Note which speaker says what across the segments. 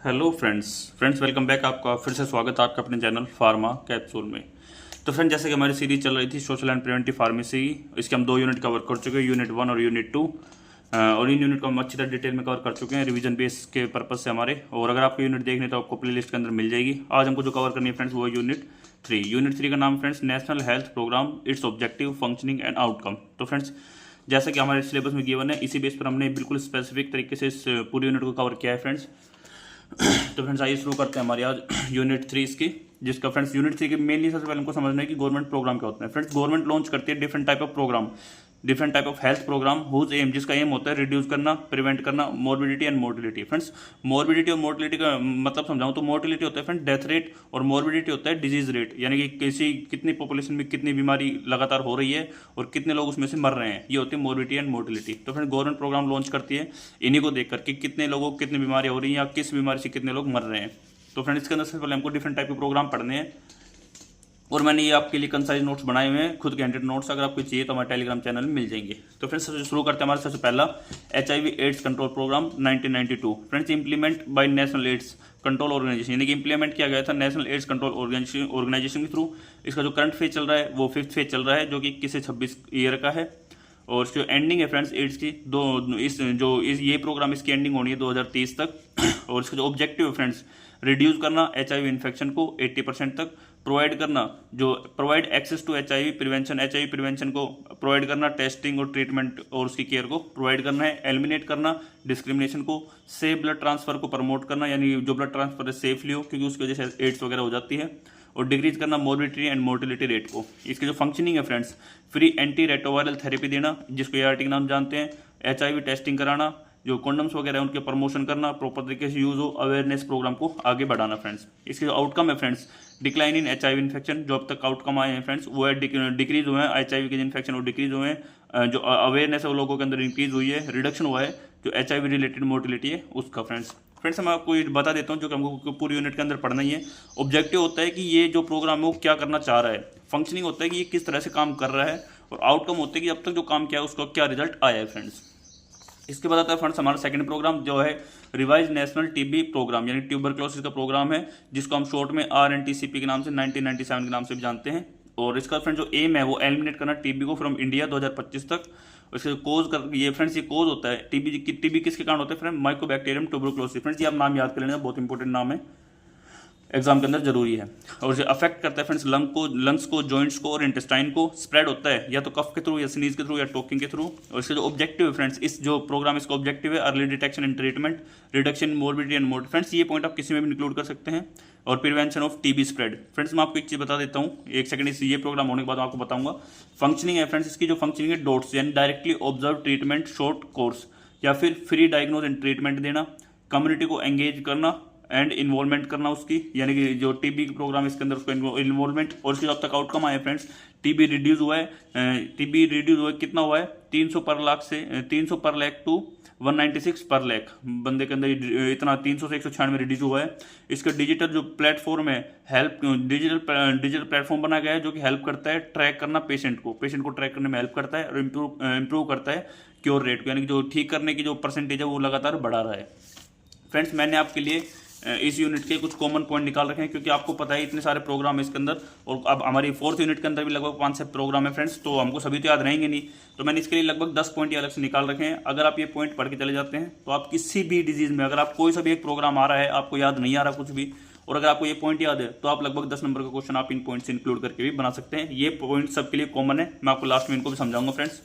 Speaker 1: Hello friends welcome back. आपका फिर से स्वागत है आपका अपने चैनल फार्मा कैप्सूल में। तो फ्रेंड, जैसे कि हमारी सीरीज चल रही थी सोशल एंड प्रिवेंटिव फार्मेसी, इसके हम 2 यूनिट कवर कर चुके हैं, यूनिट 1 और यूनिट 2। और इन यूनिट को हम अच्छी तरह डिटेल में कवर कर चुके हैं रिवीजन बेस के पर्पज से हमारे। और अगर आपको यूनिट देखने तो आपको प्ले लिस्ट के अंदर मिल जाएगी। आज हमको जो कवर करनी है फ्रेंड्स वो है यूनिट 3। यूनिट 3 का नाम friends national health programme, its objective, functioning and outcome. तो फ्रेंड्स, जैसे कि हमारे सिलेबस में गिवन है, इसी बेस पर हमने बिल्कुल स्पेसिफिक तरीके से इस पूरी यूनिट को कवर किया है फ्रेंड्स। तो फ्रेंड्स आइए शुरू करते हैं हमारी आज यूनिट 3 इसकी, जिसका फ्रेंड्स यूनिट 3 के मेनली सबसे पहले हमको समझना है कि गवर्नमेंट प्रोग्राम क्या होता है। फ्रेंड्स, गवर्नमेंट लॉन्च करती है different type of programme, different type of health programme whose aim, जिसका एम होता है रिड्यूस करना, प्रिवेंट करना morbidity and mortality. Friends, morbidity और मोर्टिलिटी का मतलब समझाऊं तो मोर्टिलिटी होता है फ्रेंड डेथ रेट, और मोर्बिडिटी होता है डिजीज रेट, यानी कि कितनी पॉपुलेशन में कितनी बीमारी लगातार हो रही है और कितने लोग उसमें से मर रहे हैं, ये होती है मोर्बिडिटी एंड मोर्टिलिटी। तो फ्रेंड, गवर्नमेंट प्रोग्राम लॉन्च करती है इन्हीं को देख करके कितने लोगों को कितनी बीमारी हो रही है या किस बीमारी से कितने लोग मर रहे हैं। तो फ्रेंड, इसके अंदर सबसे पहले हमको डिफरेंट टाइप के प्रोग्राम पढ़ने हैं, और मैंने ये आपके लिए कंसाइज नोट्स बनाए हुए हैं, खुद के हैंडेड नोट्स। अगर आपको चाहिए तो हमारे टेलीग्राम चैनल में मिल जाएंगे। तो फ्रेंड्स, सबसे शुरू करते हैं हमारे सबसे पहला HIV AIDS control programme 1992। Friends, implement by national AIDS control organisation, यानी कि इंप्लीमेंट किया गया था नेशनल एड्स कंट्रोल ऑर्गेनाइजेशन के थ्रू। इसका जो करंट फेज चल रहा है वो 5th फेज चल रहा है, जो कि 21 से 26 ईयर का है। और इसकी एंडिंग है फ्रेंड्स एड्स की ये प्रोग्राम, इसकी एंडिंग होनी है 2030 तक। और इसका जो ऑब्जेक्टिव है फ्रेंड्स, रिड्यूस करना HIV इन्फेक्शन को 80% तक, प्रोवाइड करना provide access to HIV prevention को प्रोवाइड करना, टेस्टिंग और ट्रीटमेंट और उसकी केयर को प्रोवाइड करना है, एलिमिनेट करना डिस्क्रिमिनेशन को, सेफ ब्लड ट्रांसफर को प्रमोट करना, यानी जो ब्लड ट्रांसफर है सेफली हो, क्योंकि उसकी वजह से एड्स वगैरह हो जाती है, और डिक्रीज करना मोर्बिडिटी एंड मोर्टिलिटी रेट को। इसकी जो फंक्शनिंग है friends, free anti retroviral therapy देना, जिसको ART के नाम जानते हैं, HIV टेस्टिंग कराना, जो कॉन्डम्स वगैरह है उनके प्रमोशन करना, प्रॉपर तरीके से यूज हो, अवेयरनेस प्रोग्राम को आगे बढ़ाना फ्रेंड्स। इसके जो आउटकम है friends, decline in HIV infection, जो अब तक आउटकम आए हैं फ्रेंड्स वो है डिक्रीज हुए हैं HIV के इन्फेक्शन, और डिक्रीज हुए हैं, जो अवेयरनेस है वो लोगों के अंदर इंक्रीज हुई है, रिडक्शन हुआ है जो HIV रिलेटेड मोर्टिलिटी है उसका। फ्रेंड्स मैं आपको ये बता देता हूँ जो कि हमको पूरी यूनिट के अंदर पढ़ना ही है। ऑब्जेक्टिव होता है कि ये जो प्रोग्राम है वो क्या करना चाह रहा है, फंक्शनिंग होता है कि ये किस तरह से काम कर रहा है, और आउटकम होता है कि अब तक जो काम किया है उसका क्या रिजल्ट आया है फ्रेंड्स। इसके बाद आता है फ्रेंड्स हमारा सेकंड प्रोग्राम, जो है रिवाइज नेशनल TB प्रोग्राम, यानी ट्यूबरक्लोसिस का प्रोग्राम है, जिसको हम शॉर्ट में RNTCP के नाम से 1997 के नाम से भी जानते हैं। और इसका फ्रेंड जो एम है वो एलिमिनेट करना TB को फ्रॉम इंडिया 2025 तक। इसका कोज कर ये फ्रेंड्स, ये कोज होता है TB किसके कारण होता है फ्रेंड, माइकोबैक्टीरियम ट्यूबरक्लोसिस। फ्रेंड्स, ये आप नाम याद कर लेना, बहुत इंपॉर्टेंट नाम है, एग्जाम के अंदर जरूरी है। और जो अफेक्ट करता है फ्रेंड्स लंग्स को, जॉइंट्स को और इंटेस्टाइन को, स्प्रेड होता है या तो कफ के थ्रू या स्नीज के थ्रू या टॉकिंग के थ्रू। और इसका जो ऑब्जेक्टिव है फ्रेंड्स, इस जो प्रोग्राम इसका ऑब्जेक्टिव है early detection and treatment, reduction in morbidity and mort. Friends, ये पॉइंट आप किसी में भी इंक्लूड कर सकते हैं, और prevention of TB spread. Friends, मैं आपको एक चीज बता देता हूँ, एक सेकंड, इस ये प्रोग्राम होने के बाद आपको बताऊंगा। फंक्शनिंग है फ्रेंड्स, इसकी जो फंक्शनिंग है डॉट्स, यानी directly observe treatment short course, या फिर फ्री डायग्नोज एंड ट्रीटमेंट देना, कम्युनिटी को एंगेज करना एंड इन्वॉल्वमेंट करना उसकी, यानी कि जो TB प्रोग्राम इसके अंदर उसको इन्वॉल्वमेंट। और इसके अब तक आउटकम आए फ्रेंड्स, TB रिड्यूस हुआ है, कितना हुआ है 300 पर लाख से 300 पर लाख टू 196 पर लाख बंदे के अंदर इतना 300 से 196 रिड्यूस हुआ है। इसका डिजिटल जो प्लेटफॉर्म है, डिजिटल प्लेटफॉर्म बनाया गया है, जो कि हेल्प करता है ट्रैक करना पेशेंट को ट्रैक करने में हेल्प करता है, और इम्प्रूव करता है क्योर रेट को, यानी कि जो ठीक करने की जो परसेंटेज है वो लगातार बढ़ा रहा है। फ्रेंड्स, मैंने आपके लिए इस यूनिट के कुछ कॉमन पॉइंट निकाल रखे हैं, क्योंकि आपको पता है इतने सारे प्रोग्राम है इसके अंदर, और अब हमारी 4th यूनिट के अंदर भी लगभग 5 से प्रोग्राम है फ्रेंड्स, तो हमको सभी तो याद रहेंगे नहीं। तो मैंने इसके लिए लगभग 10 पॉइंट अलग से निकाल रखे हैं। अगर आप ये पॉइंट पढ़ के चले जाते हैं तो आप किसी भी डिजीज में, अगर आप कोई सा भी एक प्रोग्राम आ रहा है, आपको याद नहीं आ रहा कुछ भी, और अगर आपको ये पॉइंट याद है, तो आप लगभग 10 नंबर का क्वेश्चन आप इन पॉइंट से इंक्लूड करके भी बना सकते हैं। ये पॉइंट सबके लिए कॉमन है, मैं आपको लास्ट में इनको भी समझाऊंगा फ्रेंड्स।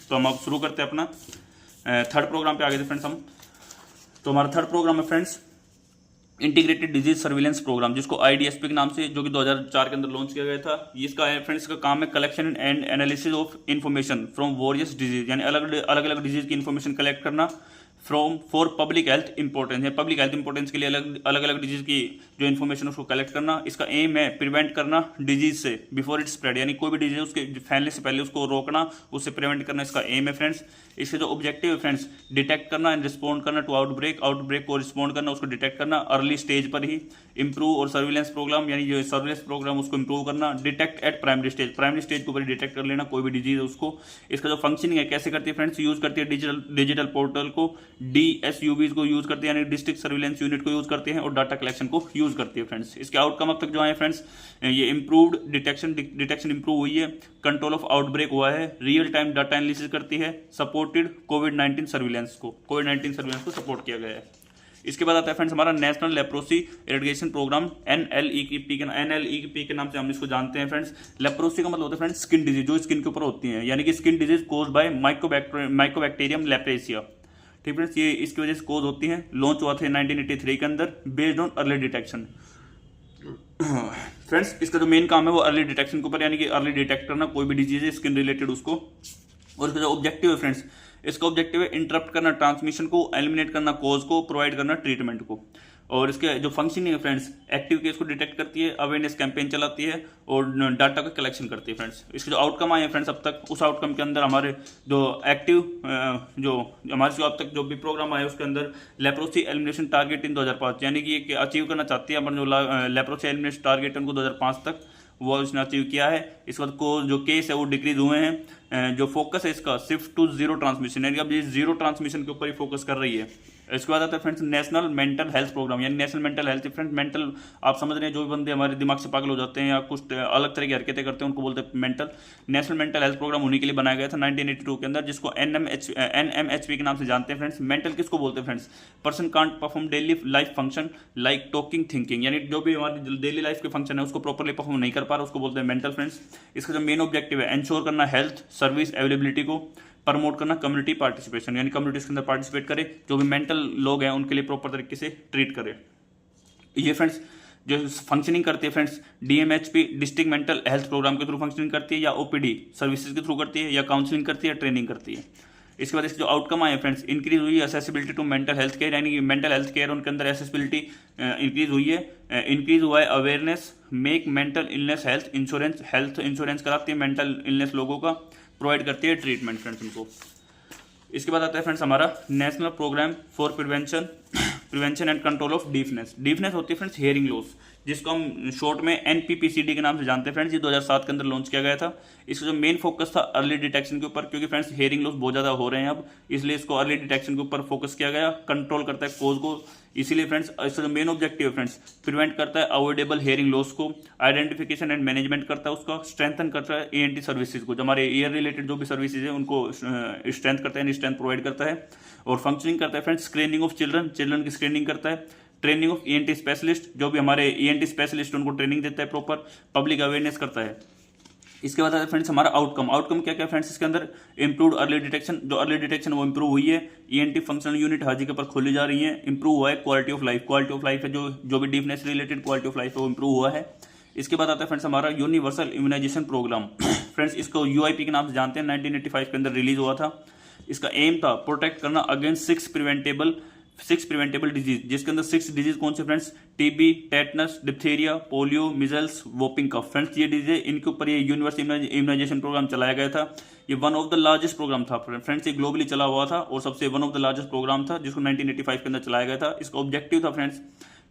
Speaker 1: तो हम आप शुरू करते हैं अपना थर्ड प्रोग्राम पे आगे थे फ्रेंड्स हम। तो हमारा थर्ड प्रोग्राम है friends integrated disease surveillance programme, जिसको IDSP के नाम से, जो कि 2004 के अंदर लॉन्च किया गया था। इसका फ्रेंड्स का काम है collection and analysis of information from various disease, यानी अलग अलग डिजीज की इन्फॉर्मेशन कलेक्ट करना फॉर पब्लिक हेल्थ इंपॉर्टेंस, है पब्लिक हेल्थ इंपॉर्टेंस के लिए अलग अलग डिजीज की जो इन्फॉर्मेशन उसको कलेक्ट करना। इसका एम है प्रिवेंट करना डिजीज से बिफोर इट स्प्रेड, यानी कोई भी डिजीज उसके फैलने से पहले उसको रोकना, उससे प्रिवेंट करना, इसका एम है फ्रेंड्स। इसके जो ऑब्जेक्टिव है फ्रेंड्स, डिटेक्ट करना एंड रिस्पॉन्ड करना टू आउटब्रेक को रिस्पॉन्ड करना, उसको डिटेक्ट करना अर्ली स्टेज पर ही, इंप्रूव और सर्विलेंस प्रोग्राम, यानी जो सर्विलेंस प्रोग्राम उसको इंप्रूव करना, डिटेक्ट एट प्राइमरी स्टेज को डिटेक्ट कर लेना कोई भी डिजीज है उसको। इसका जो फंक्शनिंग है कैसे करती है फ्रेंड्स, यूज करती है डिजिटल पोर्टल को, DSUVs को यूज करती है, यानी डिस्ट्रिक्ट सर्विलेंस यूनिट को यूज करते हैं, और डाटा कलेक्शन को यूज करती है फ्रेंड्स। इसके आउटकम अब तक जो आए फ्रेंड्स, ये इम्प्रूव्ड डिटेक्शन इंप्रूव हुई है, कंट्रोल ऑफ आउटब्रेक हुआ है, रियल टाइम डाटा एनालिसिस करती है, सपोर्टेड कोविड-19 सर्विलेंस को सपोर्ट किया गया है। इसके बाद आता है फ्रेंड्स हमारा national leprosy eradication programme NLEP के नाम से हम इसको जानते हैं फ्रेंड्स। लेप्रोसी का मतलब होता है फ्रेंड्स स्किन डिजीज, जो स्किन के ऊपर होती है, यानी कि skin disease caused by mycobacterium leprae. ठीक फ्रेंड्स, ये इसकी वजह से कोज होती है। लॉन्च हुआ था 1983 के अंदर, based on early detection. Friends, इसका जो मेन काम है वो अर्ली डिटेक्शन के ऊपर, यानी कि अर्ली डिटेक्ट करना कोई भी डिजीज है स्किन रिलेटेड उसको। और इसका जो ऑब्जेक्टिव है फ्रेंड्स, इसका ऑब्जेक्टिव है इंटरप्ट करना ट्रांसमिशन को, एलिमिनेट करना कॉज को, प्रोवाइड करना ट्रीटमेंट को। और इसके जो फंक्शनिंग है फ्रेंड्स, एक्टिव केस को डिटेक्ट करती है, अवेयरनेस कैंपेन चलाती है, और डाटा का कलेक्शन करती है फ्रेंड्स। इसके जो आउटकम आए हैं फ्रेंड्स अब तक, उस आउटकम के अंदर हमारे जो एक्टिव जो हमारे जो अब तक जो भी प्रोग्राम आए उसके अंदर लेप्रोसी एलिमिनेशन टारगेट इन 2005, यानी कि ये अचीव करना चाहती है अपन जो लेप्रोसी एलिमिनेशन टारगेट है उनको 2005 तक वो उसने अचीव किया है। इस वक्त को जो केस है वो डिक्रीज हुए हैं। जो फोकस है इसका शिफ्ट टू जीरो ट्रांसमिशन, यानी अब ये जीरो ट्रांसमिशन के ऊपर ही फोकस कर रही है। इसके बाद आता है friends national mental health programme, यानी national mental health. Friends mental आप समझ रहे हैं, जो भी बंदे हमारे दिमाग से पागल हो जाते हैं या कुछ अलग तरह की हरकतें करते हैं उनको बोलते हैं mental. National mental health programme उन्हीं के लिए बनाया गया था 1982 के अंदर, जिसको NMHP के नाम से जानते हैं फ्रेंड्स। मेंटल किसको बोलते हैं friends? Person can't perform daily life function like talking thinking, यानी जो भी हमारी डेली लाइफ के फंक्शन है उसको प्रॉपरली परफॉर्म नहीं कर पा रहा, उसको बोलते हैं मेंटल फ्रेंड्स। इसका जो मेन ऑब्जेक्टिव है, एंश्योर करना हेल्थ सर्विस अवेलेबिलिटी को, प्रमोट करना कम्युनिटी पार्टिसिपेशन, यानी कम्युनिटीज के अंदर पार्टिसिपेट करे, जो भी मेंटल लोग हैं उनके लिए प्रॉपर तरीके से ट्रीट करे। ये फ्रेंड्स जो फंक्शनिंग करती है friends, DMHP district mental health programme के थ्रू फंक्शनिंग करती है, या OPD सर्विसेज के थ्रू करती है, या काउंसलिंग करती है, या ट्रेनिंग करती है। इसके बाद इसके जो आउटकम आए फ्रेंड्स, इंक्रीज हुई accessibility to mental health care, यानी कि मेंटल हेल्थ केयर उनके अंदर एसेसिबिलिटी इंक्रीज हुई है। इंक्रीज हुआ है awareness, make mental illness health insurance कराती है मेंटल इलनेस लोगों का, प्रोवाइड करती है ट्रीटमेंट फ्रेंड्स उनको। इसके बाद आता है फ्रेंड्स हमारा national programme for prevention and control of deafness. Deafness होती है फ्रेंड्स हियरिंग लॉस, जिसको हम शॉर्ट में NPPCD के नाम से जानते हैं फ्रेंड्स। ये 2007 के अंदर लॉन्च किया गया था। इसका जो मेन फोकस था अर्ली डिटेक्शन के ऊपर, क्योंकि फ्रेंड्स हियरिंग लॉस बहुत ज़्यादा हो रहे हैं अब, इसलिए इसको अर्ली डिटेक्शन के ऊपर फोकस किया गया। कंट्रोल करता है कोज को, इसीलिए फ्रेंड्स इसका जो मेन ऑब्जेक्टिव है फ्रेंड्स, प्रिवेंट करता है अवॉइडेबल हियरिंग लॉस को, आइडेंटिफिकेशन एंड मैनेजमेंट करता है उसका, स्ट्रेंथन करता है ENT सर्विसेज को, जो हमारे ईयर रिलेटेड जो भी सर्विसेज है उनको स्ट्रेंथ करता है, स्ट्रेंथ प्रोवाइड करता है। और फंक्शनिंग करता है फ्रेंड्स स्क्रीनिंग ऑफ चिल्ड्रन की स्क्रीनिंग करता है, ट्रेनिंग ऑफ ENT स्पेशलिस्ट, जो भी हमारे ENT स्पेशलिस्ट उनको ट्रेनिंग देता है प्रॉपर, पब्लिक अवेयरनेस करता है। इसके बाद फ्रेंड्स हमारा आउटकम क्या क्या फ्रेंड्स, इसके अंदर इंप्रूव्ड अर्ली डिटेक्शन, जो अर्ली डिटेक्शन वो इंप्रूव हुई है। ENT फंक्शनल यूनिट हर जगह पर खोली जा रही है। इंप्रूव हुआ है क्वालिटी ऑफ लाइफ है, जो भी deafness related quality of life है वो इंप्रूव हुआ है। इसके बाद आता है फ्रेंड्स हमारा यूनिवर्सल इम्यूनाइजेशन प्रोग्राम। फ्रेंड्स इसको UIP के नाम से जानते हैं, 1985 के अंदर रिलीज हुआ था। इसका एम था प्रोटेक्ट करना अगेंस्ट 6 प्रिवेंटेबल डिजीज, जिसके अंदर 6 डिजीज कौन से friends? TB, tetanus, diphtheria, polio, measles, whooping cough. Friends ये डिजीज इनके ऊपर ये यूनिवर्सल इम्यूनाइजेशन प्रोग्राम चलाया गया था। ये one of the largest programme था फ्रेंड्स, ये ग्लोबली चला हुआ था और सबसे one of the largest programme था, जिसको 1985 के अंदर चलाया गया था। इसका ऑब्जेक्टिव था फ्रेंड्स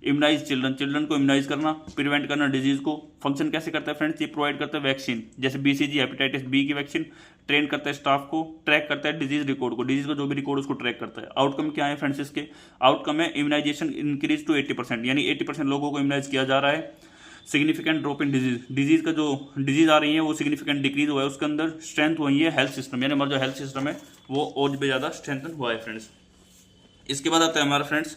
Speaker 1: इम्यूनाइज चिल्ड्रन को इम्यूनाइज करना, प्रिवेंट करना डिजीज को। फंक्शन कैसे करता है फ्रेंड्स? ये प्रोवाइड करता है वैक्सीन, जैसे BCG हेपेटाइटिस B की वैक्सीन, ट्रेन करता है स्टाफ को, ट्रैक करता है डिजीज रिकॉर्ड को, डिजीज का जो भी रिकॉर्ड उसको ट्रैक करता है। आउटकम क्या है फ्रेंड्स इसके? आउटकम है इम्यूनाइजेशन इंक्रीज टू 80%, यानी 80% लोगों को इम्यूनाइज किया जा रहा है। सिग्निफिकेंट ड्रॉप इन डिजीज का जो डिजीज आ रही है वो सिग्निफिकेंट डिक्रीज हुआ है उसके अंदर। स्ट्रेंथ हुई है हेल्थ सिस्टम, यानी हमारा जो हेल्थ सिस्टम है वो और भी ज़्यादा स्ट्रेंथन हुआ है फ्रेंड्स। इसके बाद आता है हमारा फ्रेंड्स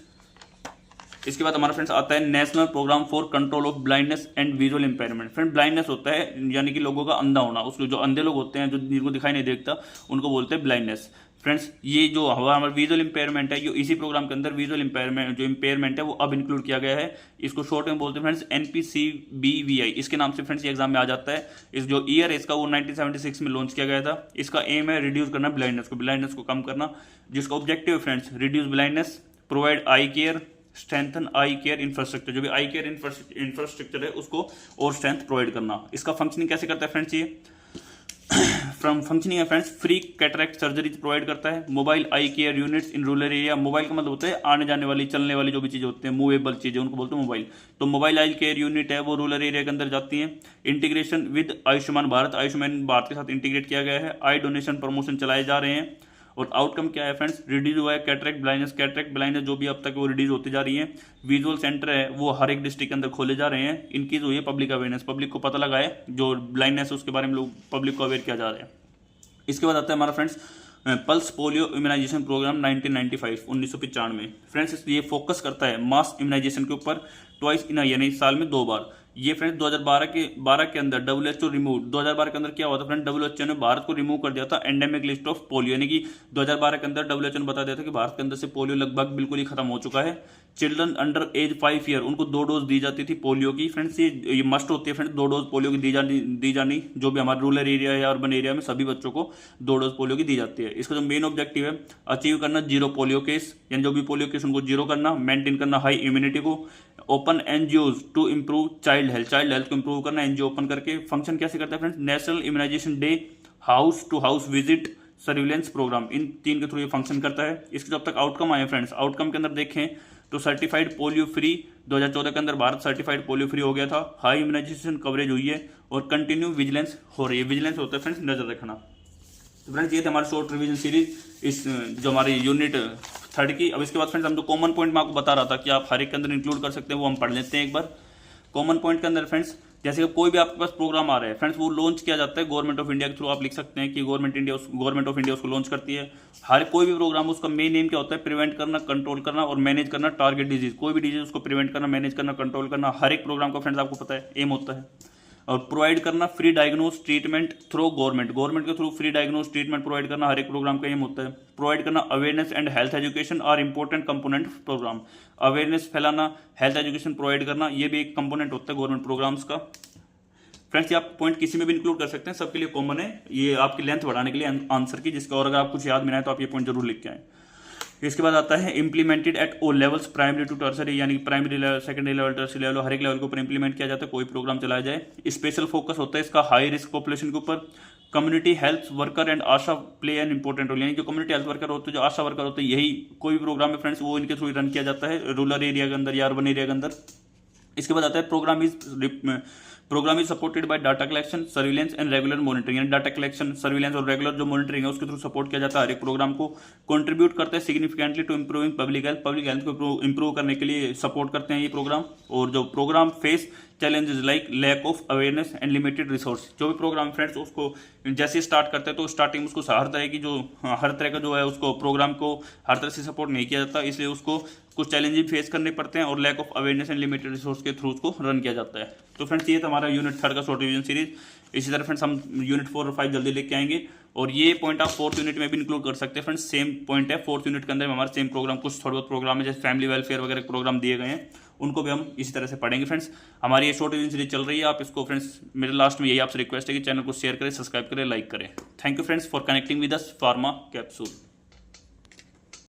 Speaker 1: आता है national programme for control of blindness and visual impairment. Friend blindness होता है यानी कि लोगों का अंधा होना, उसको जो अंधे लोग होते हैं जो जिनको दिखाई नहीं देखता उनको बोलते हैं ब्लाइंडनेस। फ्रेंड्स ये जो हमारा विजुअल इंपेयरमेंट है, ये इसी प्रोग्राम के अंदर विजुअल इंपेयरमेंट है वो अब इंक्लूड किया गया है। इसको शॉर्ट में बोलते हैं फ्रेंड्स NPCBVI, इसके नाम से फ्रेंड्स ये एग्जाम में आ जाता है। इस जो ईयर है इसका वो 1976 में लॉन्च किया गया था। इसका एम है रिड्यूस करना ब्लाइंडनेस को कम करना, जिसका ऑब्जेक्टिव है फ्रेंड्स रिड्यूस ब्लाइंडनेस, प्रोवाइड आई केयर, स्ट्रेंथन आई केयर इंफ्रास्ट्रक्चर, जो भी आई केयर इंफ्रास्ट्रक्चर है उसको और स्ट्रेंथ प्रोवाइड करना। इसका फंक्शनिंग कैसे करता है फ्रेंड्स? ये फंक्शनिंग है friends free cataract surgery provide करता है। Mobile I care units in rural area, mobile का मतलब होता है आने जाने वाली चलने वाली जो भी चीज़ें होती हैं, मूवेबल चीज़ें उनको बोलते हैं मोबाइल। तो मोबाइल आई केयर यूनिट है वो रूरल एरिया के अंदर जाती हैं। इंटीग्रेशन विद आयुष्मान भारत के साथ इंटीग्रेट किया गया है। आई डोनेशन प्रमोशन चलाए जा रहे हैं। और आउटकम क्या है फ्रेंड्स, रिड्यूस हुआ है कैटरेक्ट ब्लाइंडनेस जो भी अब तक वो रिड्यूस होती जा रही है। विजुअल सेंटर है वो हर एक डिस्ट्रिक्ट के अंदर खोले जा रहे हैं। इंक्रीज हुई है पब्लिक अवेयरनेस, पब्लिक को पता लगा है जो ब्लाइंडनेस है उसके बारे में लोग पब्लिक को अवेयर किया जा रहा है। इसके बाद आता है हमारा friends pulse polio immunisation programme 1995 friends, ये फोकस करता है मास इम्यूनाइजेशन के ऊपर ट्वाइस इन यानी साल में 2 बार। ये फ्रेंड्स 2012 के अंदर WHO रिमूव 2012 के अंदर क्या हुआ था फ्रेंड, WHO ने भारत को रिमूव कर दिया था एंडेमिक लिस्ट ऑफ पोलियो, यानी कि 2012 के अंदर WHO ने बता दिया था कि भारत के अंदर से पोलियो लगभग बिल्कुल ही खत्म हो चुका है। चिल्ड्रन अंडर एज 5 ईयर उनको 2 डोज दी जाती थी पोलियो की। फ्रेंड्स ये मस्ट होती है फ्रेंड्स, 2 डोज पोलियो की दी जानी जो भी हमारे रूरल एरिया या अर्बन एरिया में सभी बच्चों को 2 डोज पोलियो की दी जाती है। इसका जो मेन ऑब्जेक्टिव है अचीव करना 0 पोलियो केस, यानी जो भी पोलियो केस उनको 0 करना, मेंटेन करना हाई इम्यूनिटी को, open NGOs to improve child health को इंप्रूव करना एनजीओ ओपन करके। फंक्शन कैसे करता है friends, national immunisation day, house to house visit, surveillance programme, इन 3 के थ्रू ये फंक्शन करता है। इसके जब तक आउटकम आए फ्रेंड्स, आउटकम के अंदर देखें तो सर्टिफाइड पोलियो फ्री 2014 के अंदर भारत सर्टिफाइड पोलियो फ्री हो गया था, हाई इम्यूनाइजेशन कवरेज हुई है और कंटिन्यू विजिलेंस हो रही है। विजिलेंस होता है फ्रेंड्स नजर रखना। तो फ्रेंड्स ये थे हमारे शॉर्ट रिवीजन सीरीज इस जो हमारी यूनिट 3 की। अब इसके बाद फ्रेंड्स हम जो कॉमन पॉइंट मैं आपको बता रहा था कि आप हर एक के अंदर इंक्लूड कर सकते हैं वो हम पढ़ लेते हैं एक बार। कॉमन पॉइंट के अंदर फ्रेंड्स जैसे कि कोई भी आपके पास प्रोग्राम आ रहा है फ्रेंड्स, वो लॉन्च किया जाता है गवर्नमेंट ऑफ इंडिया के थ्रू। आप लिख सकते हैं कि गवर्नमेंट ऑफ इंडिया उसको लॉन्च करती है। हर कोई भी प्रोग्राम उसका मेन एम क्या होता है, प्रिवेंट करना, कंट्रोल करना और मैनेज करना टारगेट डिजीज। कोई भी डिजीज उसको प्रिवेंट करना, मैनेज करना, कंट्रोल करना, हर एक प्रोग्राम का फ्रेंड्स आपको पता है एम होता है। और प्रोवाइड करना free diagnose treatment through government के through free diagnose treatment provide करना हर एक प्रोग्राम का एम होता है। प्रोवाइड करना awareness and health education are important component programme, awareness फैलाना, हेल्थ एजुकेशन प्रोवाइड करना, ये भी एक कंपोनेंट होता है गवर्नमेंट प्रोग्राम्स का। फ्रेंड्स ये आप पॉइंट किसी में भी इंक्लूड कर सकते हैं, सबके लिए कॉमन है, ये आपकी लेंथ बढ़ाने के लिए आंसर की, जिसका और अगर आप कुछ याद में आए तो आप ये पॉइंट जरूर लिख के आए। इसके बाद आता है implemented at all levels primary to tertiary, यानी primary level, secondary level, tertiary level, हर एक लेवल के ऊपर इंप्लीमेंट किया जाता है, कोई प्रोग्राम चलाया जाए। स्पेशल फोकस होता है इसका हाई रिस्क पॉपुलेशन के ऊपर। Community health worker and ASHA play an important role, यानी जो कम्युनिटी हेल्थ वर्कर होते हैं, जो आशा वर्कर होते हैं, यही कोई भी प्रोग्राम है फ्रेंड्स वो इनके थ्रू रन किया जाता है रूरल एरिया के अंदर या अर्बन एरिया के अंदर। इसके बाद आता है programme is supported by data collection, surveillance and regular monitoring, यानी डाटा कलेक्शन, सर्विलेंस और रेगुलर जो मॉनिटरिंग है उसके थ्रू सपोर्ट किया जाता है हर एक प्रोग्राम को। कंट्रीब्यूट करते हैं significantly to improving public health को इंप्रूव करने के लिए सपोर्ट करते हैं ये प्रोग्राम। और जो programme face challenges like lack of awareness and limited resource, जो भी प्रोग्राम फ्रेंड्स उसको जैसे स्टार्ट करते हैं तो स्टार्टिंग में उसको हर तरह का जो है उसको प्रोग्राम को हर तरह से सपोर्ट नहीं किया जाता, इसलिए उसको कुछ चैलेंजेस फेस करने पड़ते हैं और lack of awareness and limited resource के थ्रू उसको रन किया जाता है। तो फ्रेंड्स ये था हमारा यूनिट 3 का शॉर्ट रिवीजन सीरीज। इसी तरह फ्रेंड्स हम यूनिट 4 और 5 जल्दी लेके आएंगे और ये पॉइंट आप 4th यूनिट में भी इंक्लूड कर सकते हैं फ्रेंड्स। सेम पॉइंट है 4th यूनिट के अंदर हमारे सेम प्रोग्राम, कुछ थोड़े बहुत प्रोग्राम है जैसे फैमिली वेलफेयर वगैरह प्रोग्राम दिए गए हैं, उनको भी हम इसी तरह से पढ़ेंगे फ्रेंड्स। हमारी ये शॉर्ट रिवीजन सीरीज चल रही है, आप इसको फ्रेंड्स मेरे लास्ट में यही आपसे रिक्वेस्ट है कि चैनल को शेयर करें, सब्सक्राइब करें, लाइक करें। Thank you friends for connecting with us pharma capsule.